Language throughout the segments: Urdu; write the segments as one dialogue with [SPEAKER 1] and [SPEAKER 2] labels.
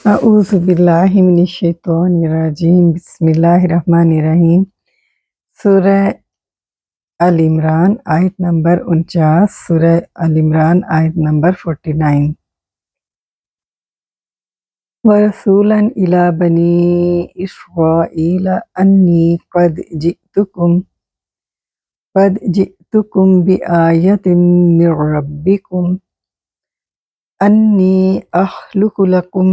[SPEAKER 1] اعوذ باللہ من الشیطان الرجیم، بسم اللہ الرحمن الرحیم۔ سورہ آل عمران آیت نمبر 49، سورہ آل عمران آیت نمبر 49۔ وَرَسُولًا إِلَىٰ بَنِي إِسْرَائِيلَ أَنِّي قَدْ جِئْتُكُم بِآيَةٍ مِّن رَّبِّكُمْ أَنِّي أَخْلُقُ لَكُم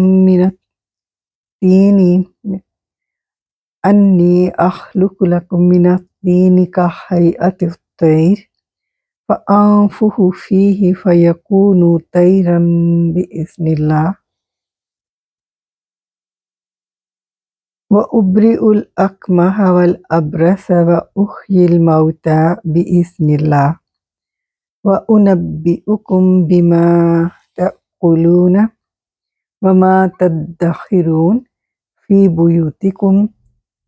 [SPEAKER 1] مِّنَ الطِّينِ كَهَيْئَةِ الطَّيْرِ فَأَنفُخُ فِيهِ فَيَكُونُ طَيْرًا بِإِذْنِ اللَّهِ وَأُبْرِئُ الْأَكْمَحَ وَالْأَبْرَصَ وَأُحْيِي الْمَوْتَىٰ بِإِذْنِ اللَّهِ وَأُنَبِّئُكُم بِمَا تَأْكُلُونَ وَمَا تَدَّخِرُونَ فِي بُيُوتِكُمْ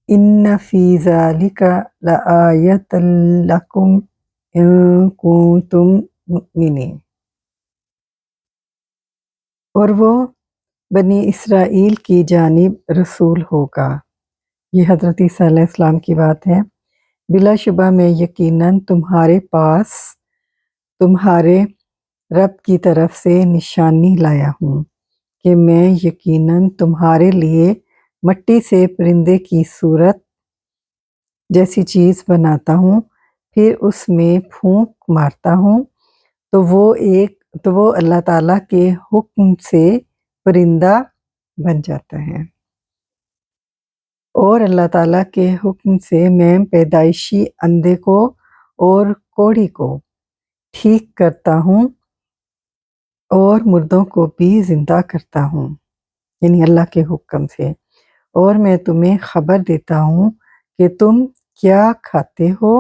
[SPEAKER 1] إِنَّ فِي ذَلِكَ لَآيَةً لَكُمْ إِن كُنتُم مُؤْمِنِينَ۔ اور وہ بنی اسرائیل کی جانب رسول ہوگا۔ یہ حضرت عیسیٰ علیہ السلام کی بات ہے۔ بلا شبہ میں یقیناً تمہارے پاس تمہارے رب کی طرف سے نشانی لایا ہوں کہ میں یقیناً تمہارے لیے مٹی سے پرندے کی صورت جیسی چیز بناتا ہوں، پھر اس میں پھونک مارتا ہوں تو وہ اللہ تعالیٰ کے حکم سے پرندہ بن جاتا ہے، اور اللہ تعالیٰ کے حکم سے میں پیدائشی اندھے کو اور کوڑھی کو ٹھیک کرتا ہوں اور مردوں کو بھی زندہ کرتا ہوں، یعنی اللہ کے حکم سے۔ اور میں تمہیں خبر دیتا ہوں کہ تم کیا کھاتے ہو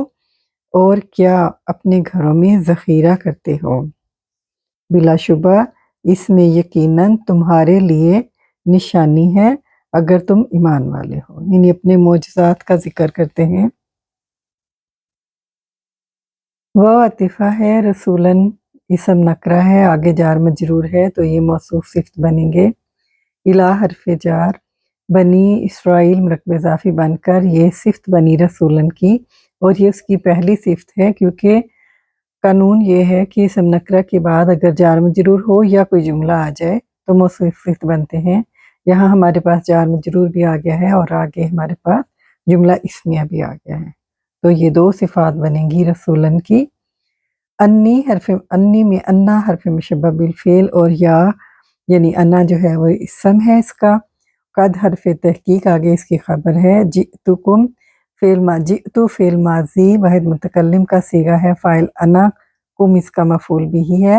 [SPEAKER 1] اور کیا اپنے گھروں میں ذخیرہ کرتے ہو۔ بلا شبہ اس میں یقیناً تمہارے لیے نشانی ہے اگر تم ایمان والے ہو، یعنی اپنے معجزات کا ذکر کرتے ہیں۔ وہ عطیفہ ہے، رسولاً اسم نکرہ ہے، آگے جار مجرور ہے تو یہ موصوف صفت بنیں گے۔ الہ حرف جار، بنی اسرائیل مرکب اضافی بن کر یہ صفت بنی رسولاً کی، اور یہ اس کی پہلی صفت ہے، کیونکہ قانون یہ ہے کہ اسم نکرہ کے بعد اگر جار مجرور ہو یا کوئی جملہ آ جائے تو موصوف صفت بنتے ہیں۔ یہاں ہمارے پاس جار مجرور بھی آ گیا ہے اور آگے ہمارے پاس جملہ اسمیہ بھی آ گیا ہے، تو یہ دو صفات بنیں گی رسولاً کی۔ انی میں انا حرف مشبہ بالفعل اور یا یعنی انا جو ہے وہ اسم ہے اس کا۔ قد حرف تحقیق، آگے اس کی خبر ہے۔ جئتکم جئتو فعل ماضی واحد متکلم کا صیغہ ہے، فاعل انا، کم اس کا مفعول بھی ہے۔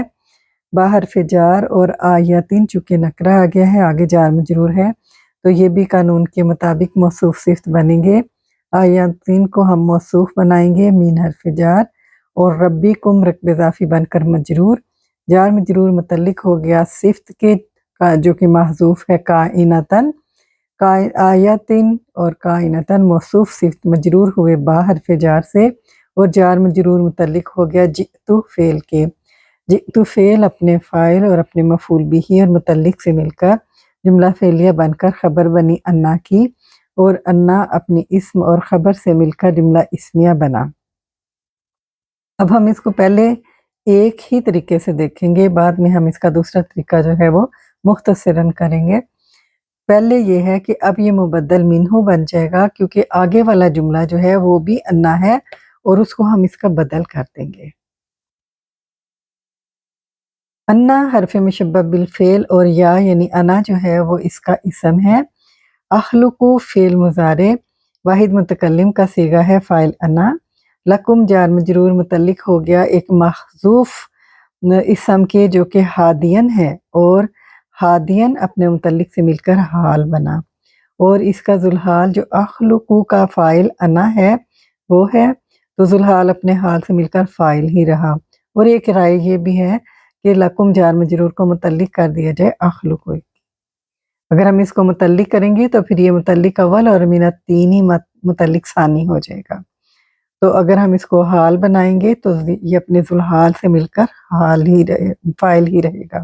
[SPEAKER 1] با حرف جار اور آیاتین چونکہ نکرہ آ گیا ہے، آگے جار مجرور ہے تو یہ بھی قانون کے مطابق موصوف صفت بنیں گے۔ آیاتین کو ہم موصوف بنائیں گے مین حرف جار، اور ربکم رکب اضافی بن کر مجرور۔ جار مجرور متعلق ہو گیا صفت کے جو کہ محذوف ہے کائنتاً، آیاتن اور کائنتاً موصوف صفت مجرور ہوئے با حرف جار سے، اور جار مجرور متعلق ہو گیا جئتو فعل کے۔ جئتو فعل اپنے فاعل اور اپنے مفعول بھی اور متعلق سے مل کر جملہ فعلیہ بن کر خبر بنی انا کی، اور انا اپنی اسم اور خبر سے مل کر جملہ اسمیہ بنا۔ اب ہم اس کو پہلے ایک ہی طریقے سے دیکھیں گے، بعد میں ہم اس کا دوسرا طریقہ جو ہے وہ مختصراً کریں گے۔ پہلے یہ ہے کہ اب یہ مبدل منہو بن جائے گا، کیونکہ آگے والا جملہ جو ہے وہ بھی انا ہے اور اس کو ہم اس کا بدل کر دیں گے۔ انا حرف مشبہ بالفعل اور یا یعنی انا جو ہے وہ اس کا اسم ہے۔ اخلقو فعل مضارع واحد متکلم کا صیغہ ہے، فاعل انا۔ لکم جار مجرور متعلق ہو گیا ایک محذوف اسم کے جو کہ ہادین ہے، اور ہادین اپنے متعلق سے مل کر حال بنا، اور اس کا ذوالحال جو اخلقو کا فاعل انا ہے وہ ہے، تو ذوالحال اپنے حال سے مل کر فاعل ہی رہا۔ اور ایک رائے یہ بھی ہے کہ لکم جار مجرور کو متعلق کر دیا جائے اخلقو، اگر ہم اس کو متعلق کریں گے تو پھر یہ متعلق اول اور من الطین ہی متعلق ثانی ہو جائے گا، تو اگر ہم اس کو حال بنائیں گے تو یہ اپنے ذوالحال سے مل کر حال ہی فاعل ہی رہے گا۔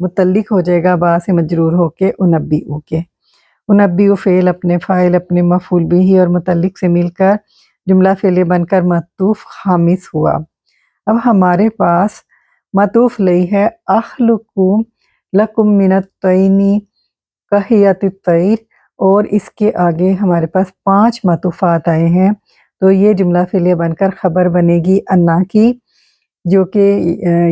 [SPEAKER 1] متعلق ہو جائے گا با سے مجرور ہو کے انبیو کے۔ انبیو فعل اپنے فاعل اپنے مفعول بھی اور متعلق سے مل کر جملہ فعلیہ بن کر معطوف خامس ہوا۔ اب ہمارے پاس معطوف لئی ہے اخلقو لکم من الطین کہیت الطیر، اور اس کے آگے ہمارے پاس 5 معطوفات آئے ہیں، تو یہ جملہ فعلیہ بن کر خبر بنے گی انا کی، جو کہ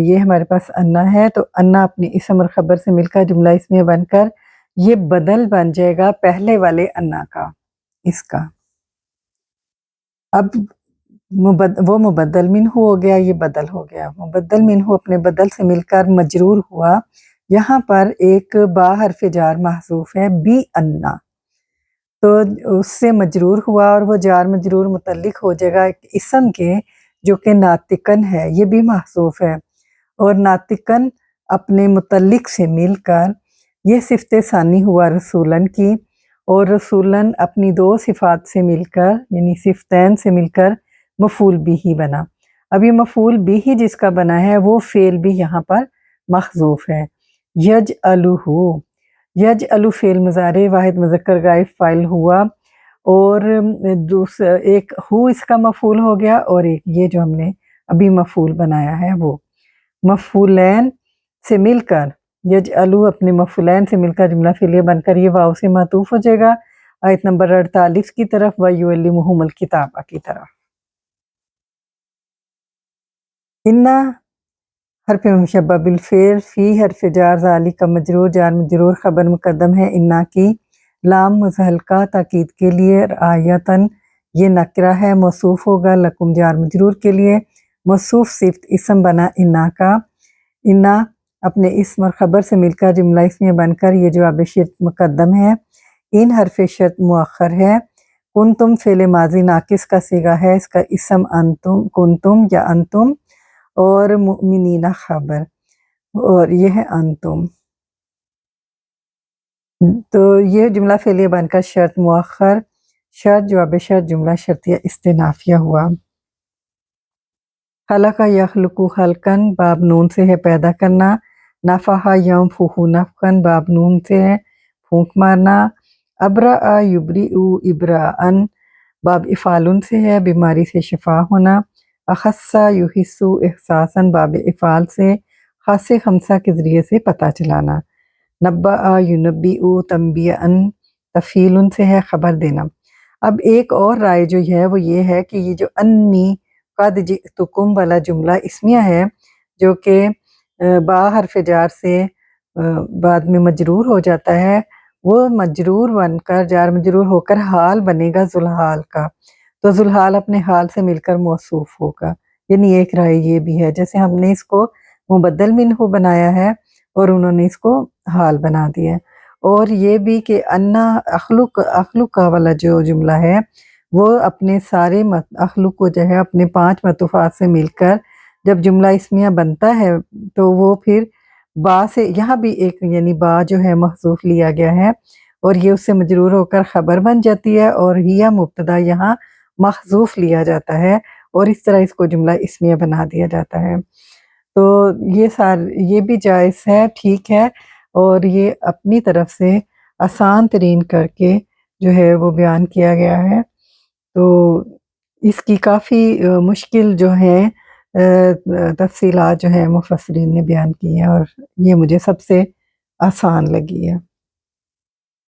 [SPEAKER 1] یہ ہمارے پاس انا ہے، تو انا اپنی اسم اور خبر سے مل کر جملہ اسمیہ بن کر یہ بدل بن جائے گا پہلے والے انا کا، اس کا۔ اب وہ مبدل منہ ہو گیا، یہ بدل ہو گیا، مبدل منہ اپنے بدل سے مل کر مجرور ہوا۔ یہاں پر ایک با حرف جار محذوف ہے بی انا، تو اس سے مجرور ہوا اور وہ جار مجرور متعلق ہو جائے گا ایک اسم کے جو کہ ناطقن ہے، یہ بھی محذوف ہے، اور ناطقن اپنے متعلق سے مل کر یہ صفت ثانی ہوا رسولن کی، اور رسولن اپنی 2 صفات سے مل کر یعنی صفتین سے مل کر مفعول بھی بنا۔ اب یہ مفعول بھی جس کا بنا ہے وہ فعل بھی یہاں پر محذوف ہے، یجعلہ، یجعلہ فعل مضارع واحد مذکر غائب فاعل ہوا، اور ایک ہو اس کا مفعول ہو گیا، اور ایک یہ جو ہم نے ابھی مفعول بنایا ہے وہ مفعولین سے مل کر، یجعلہ اپنے مفعولین سے مل کر جملہ فعلیہ بن کر یہ واو سے معطوف ہو جائے گا آیت نمبر 48 کی طرف، وَيُعَلِّمُهُمُ الْكِتَابَ کی طرف۔ انا حرف مشبہ بالفعل، فی حرف جار، ذالک مجرور، جار مجرور، خبر مقدم ہے انا کی، لام متحلقہ تاکید کے لیے، رعایتاً یہ نکرہ ہے، موصوف ہوگا لکم جار مجرور کے لیے، موصوف صفت اسم بنا انا کا، انا اپنے اسم اور خبر سے مل کر جملہ اسمیہ بن کر یہ جواب شرط مقدم ہے، ان حرف شرط مؤخر ہے، کنتم فعل ماضی ناقص کا صیغہ ہے، اس کا اسم انتم، کنتم یا انتم، اور مؤمنین خبر، اور یہ ہے انتم، تو یہ جملہ فعلیہ بن کر شرط مؤخر، شرط جواب شرط جملہ شرطیہ استئنافیہ ہوا۔ خلق یخلق خلقاً باب نون سے ہے پیدا کرنا، نفخ ینفخ نفخاً باب نون سے ہے پھونک مارنا، ابرأ یبرئ ابراءً باب افعال سے ہے بیماری سے شفا ہونا، اخص یحس احساساً باب افعال سے خاص خمسہ کے ذریعے سے پتہ چلانا، نبأ ینبئ تنبیئاً تفعیل سے ہے خبر دینا۔ اب ایک اور رائے جو ہے وہ یہ ہے کہ یہ جو انی قد جئتکم والا جملہ اسمیہ ہے جو کہ با حرف جار سے بعد میں مجرور ہو جاتا ہے، وہ مجرور بن کر جار مجرور ہو کر حال بنے گا ذوالحال کا، تو ذوالحال اپنے حال سے مل کر موصوف ہوگا، یعنی ایک رائے یہ بھی ہے، جیسے ہم نے اس کو مبدل منہ بنایا ہے اور انہوں نے اس کو حال بنا دیا ہے، اور یہ بھی کہ انا اخلق والا جو جملہ ہے وہ اپنے سارے اخلق کو جو ہے اپنے 5 معطوفات سے مل کر جب جملہ اسمیہ بنتا ہے تو وہ پھر با سے، یہاں بھی ایک یعنی با جو ہے محذوف لیا گیا ہے اور یہ اس سے مجرور ہو کر خبر بن جاتی ہے، اور ہیا مبتدا یہاں محذوف لیا جاتا ہے اور اس طرح اس کو جملہ اسمیہ بنا دیا جاتا ہے، تو یہ بھی جائز ہے، ٹھیک ہے، اور یہ اپنی طرف سے آسان ترین کر کے جو ہے وہ بیان کیا گیا ہے، تو اس کی کافی مشکل جو ہے تفصیلات جو ہیں مفسرین نے بیان کی ہیں اور یہ مجھے سب سے آسان لگی ہے۔